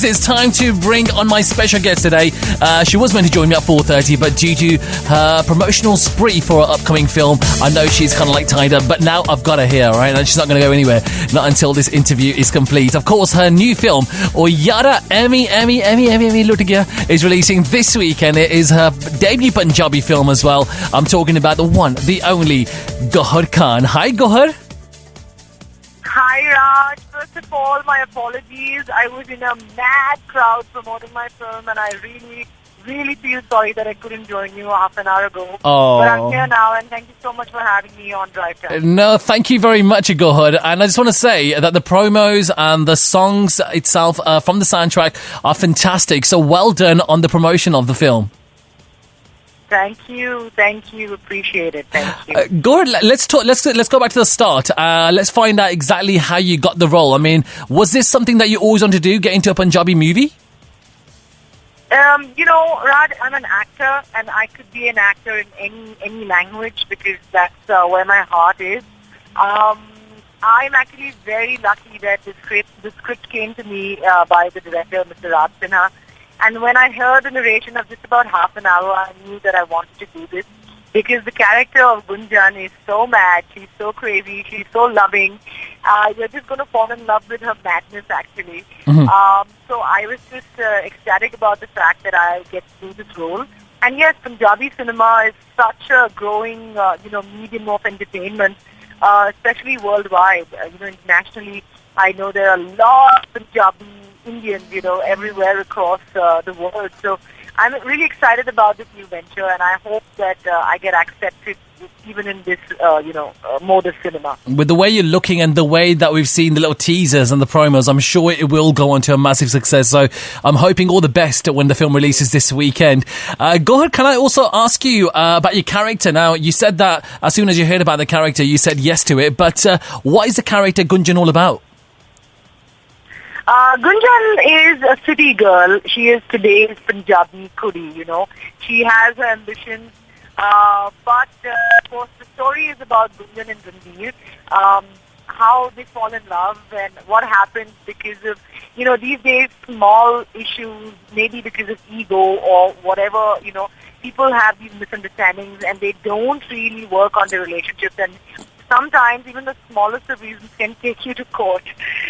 it's time to bring on my special guest today. She was meant to join me at 4:30, but due to her promotional spree for her upcoming film, I know she's kind of like tied up, but now I've got her here, right? And she's not going to go anywhere, not until this interview is complete. Of course, her new film, Oyara Emmy Luttigia, is releasing this week, and it is her debut Punjabi film as well. I'm talking about the one, the only, Gauahar Khan. Hi, Gauahar. Hi, Raj. First of all, my apologies. I was in a mad crowd promoting my film, and I really feel sorry that I couldn't join you half an hour ago. Oh. But I'm here now, and thank you so much for having me on Drivetime. No, thank you very much, Gauahar. And I just want to say that the promos and the songs itself from the soundtrack are fantastic. So well done on the promotion of the film. Thank you, appreciate it. Thank you. Gauahar, let's go back to the start. Let's find out exactly how you got the role. I mean, was this something that you always wanted to do, get into a Punjabi movie? Raj, I'm an actor, and I could be an actor in any language because that's where my heart is. I'm actually very lucky that the script came to me by the director, Mr. Raj Sinha. And when I heard the narration of just about half an hour, I knew that I wanted to do this because the character of Gunjan is so mad, she's so crazy, she's so loving. You're just going to fall in love with her madness, actually. Mm-hmm. So I was just ecstatic about the fact that I get to do this role. And yes, Punjabi cinema is such a growing, medium of entertainment, especially worldwide. Internationally, I know there are a lot of Punjabi Indians, everywhere across the world. So I'm really excited about this new venture, and I hope that I get accepted even in this, mode of cinema. With the way you're looking and the way that we've seen the little teasers and the promos, I'm sure it will go on to a massive success. So I'm hoping all the best when the film releases this weekend. Gauahar, can I also ask you about your character? Now, you said that as soon as you heard about the character, you said yes to it. But what is the character Gunjan all about? Gunjan is a city girl. She is today's Punjabi kudi, She has her ambitions. But, of course, the story is about Gunjan and Ranveer, how they fall in love and what happens because of, these days, small issues, maybe because of ego or whatever, people have these misunderstandings and they don't really work on their relationships, and sometimes even the smallest of reasons can take you to court.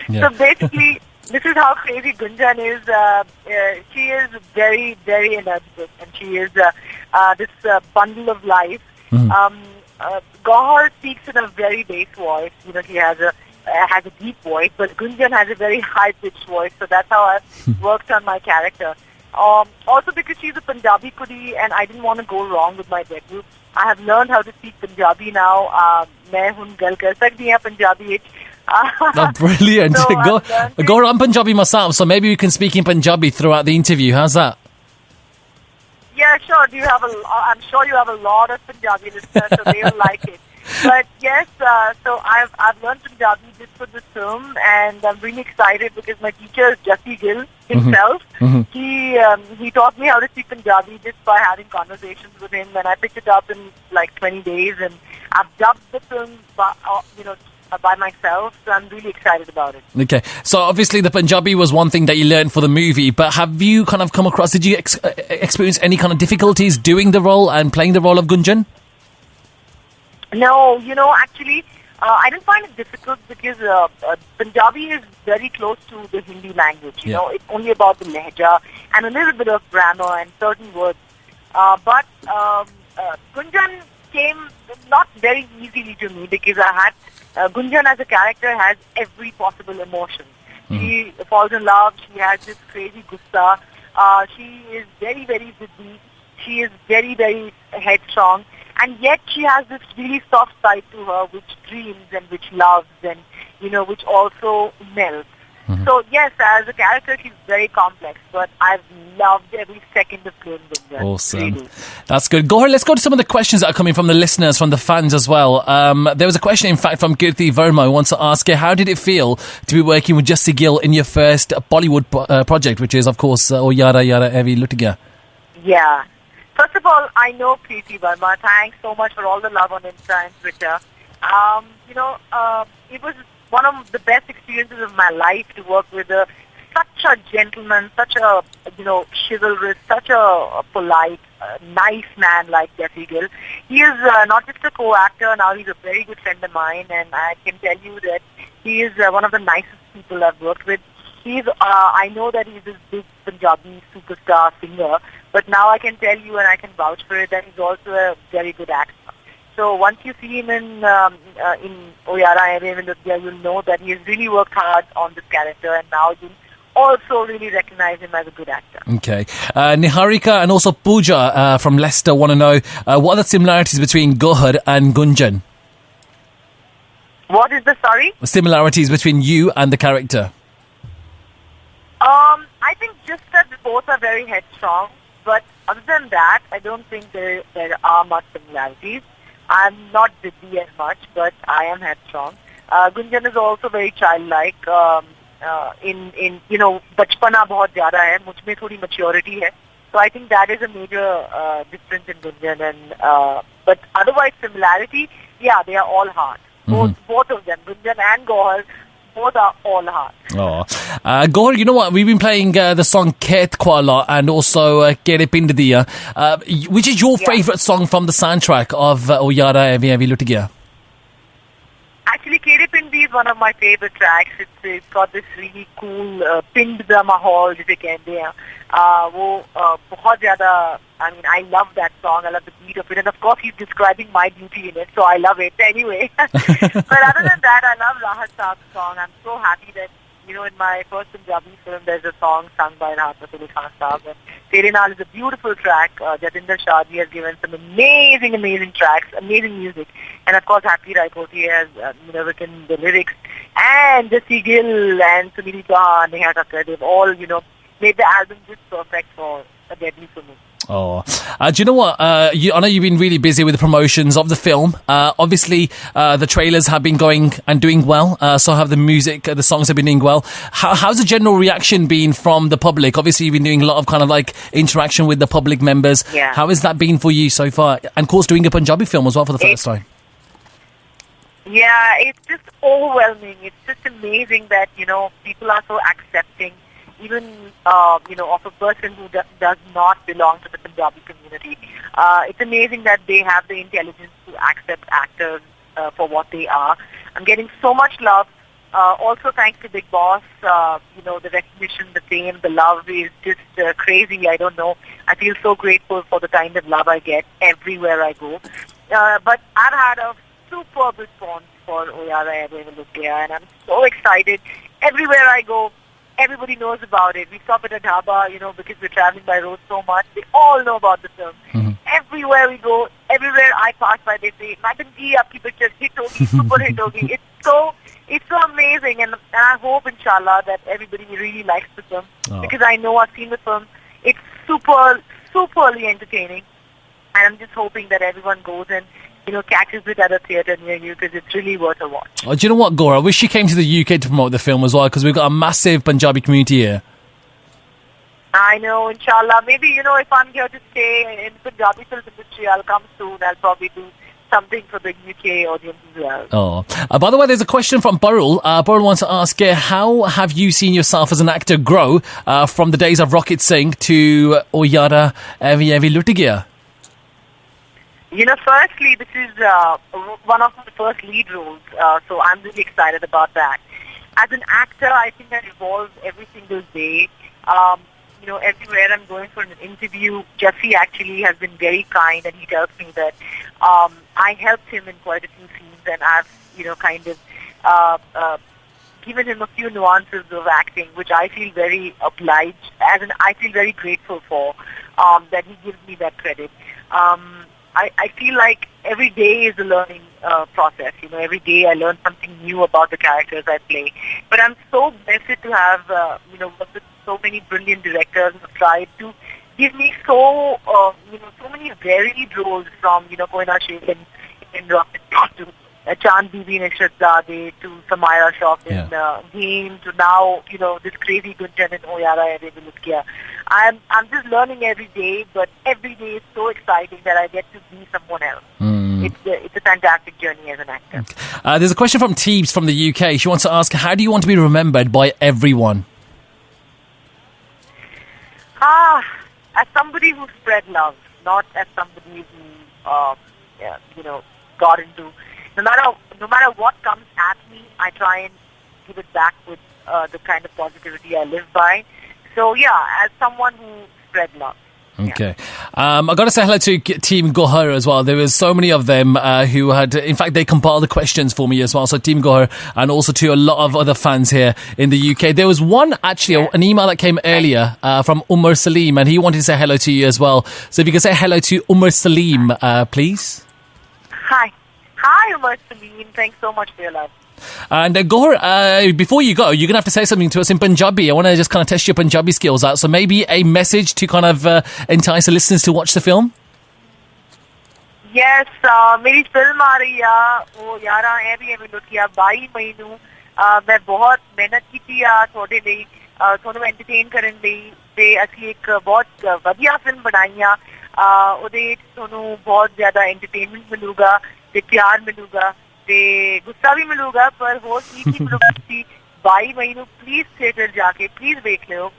Yeah. So basically, this is how crazy Gunjan is. She is very, very energetic, and she is this bundle of life. Mm-hmm. Gauahar speaks in a very bass voice. She has a deep voice, but Gunjan has a very high-pitched voice, so that's how I've worked on my character. Also because she's a Punjabi kudi, and I didn't want to go wrong with my debut. I have learned how to speak Punjabi now. Main hun gal kar sakti haan Punjabi vich. Brilliant. So Gauahar, I'm Punjabi myself, so maybe we can speak in Punjabi throughout the interview. How's that? Yeah, sure. I'm sure you have a lot of Punjabi listeners, so they'll like it. But yes, so I've learned Punjabi just for this film, and I'm really excited because my teacher is Jassi Gill himself. Mm-hmm. He taught me how to speak Punjabi just by having conversations with him, and I picked it up in like 20 days, and I've dubbed the film by myself, so I'm really excited about it. Okay, so obviously the Punjabi was one thing that you learned for the movie, but have you kind of come across, did you experience any kind of difficulties doing the role and playing the role of Gunjan? No, actually, I didn't find it difficult because Punjabi is very close to the Hindi language. It's only about the lehja and a little bit of grammar and certain words. But Gunjan came not very easily to me because I had Gunjan as a character has every possible emotion. She falls in love. She has this crazy gussa. She is very, very ziddy. She is very, very headstrong. And yet she has this really soft side to her which dreams and which loves and, which also melts. Mm-hmm. So, yes, as a character, she's very complex, but I've loved every second of playing Gunjan. Awesome. Really. That's good. Gauahar, let's go to some of the questions that are coming from the listeners, from the fans as well. There was a question, in fact, from Kirti Verma who wants to ask you, how did it feel to be working with Jassi Gill in your first Bollywood project, which is, of course, Oyara Emmy Luttigia? Yeah. First of all, I know Kirti Verma. Thanks so much for all the love on Insta and Twitter. It was one of the best experiences of my life to work with a such a gentleman, such a, chivalrous, such a polite, nice man like Jesse Gill. He is not just a co-actor, now he's a very good friend of mine, and I can tell you that he is one of the nicest people I've worked with. I know that he's this big Punjabi superstar singer, but now I can tell you and I can vouch for it that he's also a very good actor. So once you see him in Oyara and Nutya, you'll know that he has really worked hard on this character, and now you'll also really recognize him as a good actor. Okay. Niharika and also Pooja from Leicester want to know, what are the similarities between Gauahar and Gunjan? What is the, sorry? Similarities between you and the character. I think just that both are very headstrong, but other than that, I don't think there are much similarities. I'm not busy as much, but I am headstrong. Gunjan is also very childlike. In bachpana bahut zyada hai, mujh mein thodi maturity hai. So I think that is a major difference in Gunjan. And but otherwise similarity, yeah, they are all hard. Both of them, Gunjan and Gauahar, both are all hard. Oh, Gauahar, you know what? We've been playing the song Ket quite a lot, and also Kere Pind Diya, which is your favourite song from the soundtrack of Oyara Evi Evi Lutgiya? Actually, Kere Pindi is one of my favorite tracks. It's got this really cool Pind da Mahol, जिसे कहते हैं. वो बहुत ज़्यादा. I mean, I love that song. I love the beat of it, and of course, he's describing my beauty in it, so I love it anyway. But other than that, I love Rahat Saab's song. I'm so happy that in my first Punjabi film, there's a song sung by Rahat Saab. And Tere Naal is a beautiful track. Jatinder Shahji has given some amazing tracks, amazing music. And of course, Happy Rai Koti has written the lyrics. And Jesse Gill and Sunil Chauhan, Neha Thakkar, they've all, made the album just perfect for a debut for me. Oh, do you know what? I know you've been really busy with the promotions of the film. Obviously, the trailers have been going and doing well. So have the music, the songs have been doing well. How's the general reaction been from the public? Obviously, you've been doing a lot of kind of like interaction with the public members. Yeah. How has that been for you so far? And of course, doing a Punjabi film as well for the first time. Yeah, it's just overwhelming. It's just amazing that, people are so accepting. Even, of a person who does not belong to the Punjabi community. It's amazing that they have the intelligence to accept actors for what they are. I'm getting so much love. Also, thanks to Big Boss, the recognition, the fame, the love is just crazy. I don't know. I feel so grateful for the kind of love I get everywhere I go. But I've had a superb response for Oyara Evi Evi Lutgiya, and I'm so excited. Everywhere I go, everybody knows about it. We stop at a dhaba, because we're traveling by road so much. They all know about the film. Mm-hmm. Everywhere we go, everywhere I pass by, they say, Madam ji, aapki picture hit hogi, super hit hogi. It's so amazing, and I hope, inshallah, that everybody really likes the film. Oh. Because I know I've seen the film. It's superly entertaining. And I'm just hoping that everyone goes and catches it at a theatre near you, because it's really worth a watch. Oh, do you know what, Gora? I wish she came to the UK to promote the film as well, because we've got a massive Punjabi community here. I know, inshallah. Maybe, if I'm here to stay in the Punjabi film industry, I'll come soon. I'll probably do something for the UK audience as well. Oh. By the way, there's a question from Burrell. Burrell wants to ask, how have you seen yourself as an actor grow from the days of Rocket Singh to Oyara Evi Evi Lutgiya? Firstly, this is one of the first lead roles, so I'm really excited about that. As an actor, I think I evolve every single day. Everywhere I'm going for an interview, Jesse actually has been very kind, and he tells me that I helped him in quite a few scenes, and I've, kind of given him a few nuances of acting, which I feel very obliged, I feel very grateful for, that he gives me that credit. I feel like every day is a learning process. Every day I learn something new about the characters I play. But I'm so blessed to have, worked with so many brilliant directors who have tried to give me so many varied roles, from, Koina Sheikh in Rocket to Chand Bibi in Shahzade to Samaya Shroff in Game to now, this crazy Gunjan in Oyara Evi Evi Lutgiya. I'm just learning every day, but every day is so exciting that I get to be someone else. It's a fantastic journey as an actor. There's a question from Teebs from the UK. She wants to ask, how do you want to be remembered by everyone? As somebody who spread love, not as somebody who, got into. No matter what comes at me, I try and give it back with the kind of positivity I live by. So yeah, as someone who spread love. Okay. I got to say hello to Team Gauahar as well. There was so many of them who had, in fact, they compiled the questions for me as well. So Team Gauahar, and also to a lot of other fans here in the UK. There was one, actually, an email that came earlier from Umar Salim, and he wanted to say hello to you as well. So if you could say hello to Umar Salim, please. Hi. Hi, Umar Salim. Thanks so much for your love. And Gauahar, before you go, you're going to have to say something to us in Punjabi. I want to just kind of test your Punjabi skills out. So maybe a message to kind of entice the listeners to watch the film? Yes, मेरी film आ रही है वो 11 minute की 22 मई ਨੂੰ मैं बहुत मेहनत ਕੀਤੀ ਆ ਤੁਹਾਡੇ ਲਈ ਤੁਹਾਨੂੰ ਐਂਟਰਟੇਨ ਕਰਨ ਲਈ ਤੇ ਅਸੀਂ ਇੱਕ ਬਹੁਤ ਵਧੀਆ ਫਿਲਮ ਬਣਾਈ ਆ ਉਹਦੇ ਤੁਹਾਨੂੰ ਬਹੁਤ ਜ਼ਿਆਦਾ ਐਂਟਰਟੇਨਮੈਂਟ ਮਿਲੂਗਾ ਤੇ ਪਿਆਰ ਮਿਲੂਗਾ ਤੇ ਗੁੱਸਾ ਵੀ ਮਿਲੂਗਾ ਪਰ ਹੋਰ ਕੀ ਮਿਲੂਗਾ 22 ਮਈ ਨੂੰ ਪਲੀਜ਼ ਥੀਏਟਰ ਜਾ ਕੇ ਪਲੀਜ਼ ਵੇਖ ਲਿਓ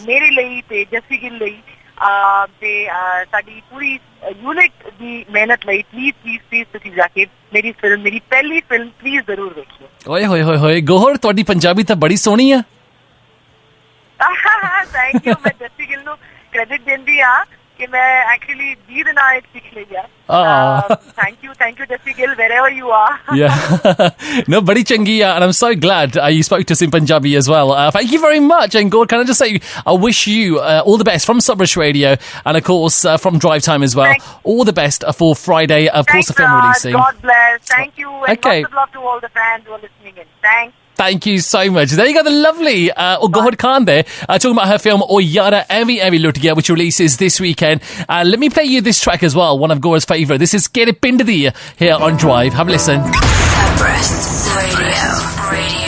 ਮੇਰੇ ਲਈ ਤੇ ਜੱਸੀ ਗਿੱਲ ਲਈ ਤੇ ਸਾਡੀ ਪੂਰੀ ਯੂਨਿਟ ਦੀ ਮਿਹਨਤ ਲਈ ਪਲੀਜ਼ ਤੁਸੀਂ ਜਾ ਕੇ ਮੇਰੀ ਪਹਿਲੀ ਫਿਲਮ ਪਲੀਜ਼ ਜ਼ਰੂਰ ਵੇਖਿਓ ਓਏ ਹੋਏ ਗੌਹਰ ਤੁਹਾਡੀ ਪੰਜਾਬੀ ਤਾਂ ਬੜੀ ਸੋਹਣੀ ਆ ਥੈਂਕ ਯੂ ਮੈਂ ਜੱਸੀ ਗਿੱਲ ਨੂੰ ਕ੍ਰੈਡਿਟ ਦਿੰਦੀ ਆ कि मैं actually दीद ना एक सीख लिया thank you Jesse Gill wherever you are yeah no badi changi and I'm so glad you spoke to us in Punjabi as well thank you very much and God can I just say I wish you all the best from Subrish Radio and of course from Drivetime as well. All the best for Friday of course the film releasing. God bless, thank you and okay. Lots of love to all the fans who are listening in. Thank you so much. There you go, the lovely Gauahar Khan there, talking about her film O Yara Evi Lut Gaya, which releases this weekend. Let me play you this track as well, one of Gauhar's favourite. This is Get It Pind Di here on Drive. Have a listen. Radio.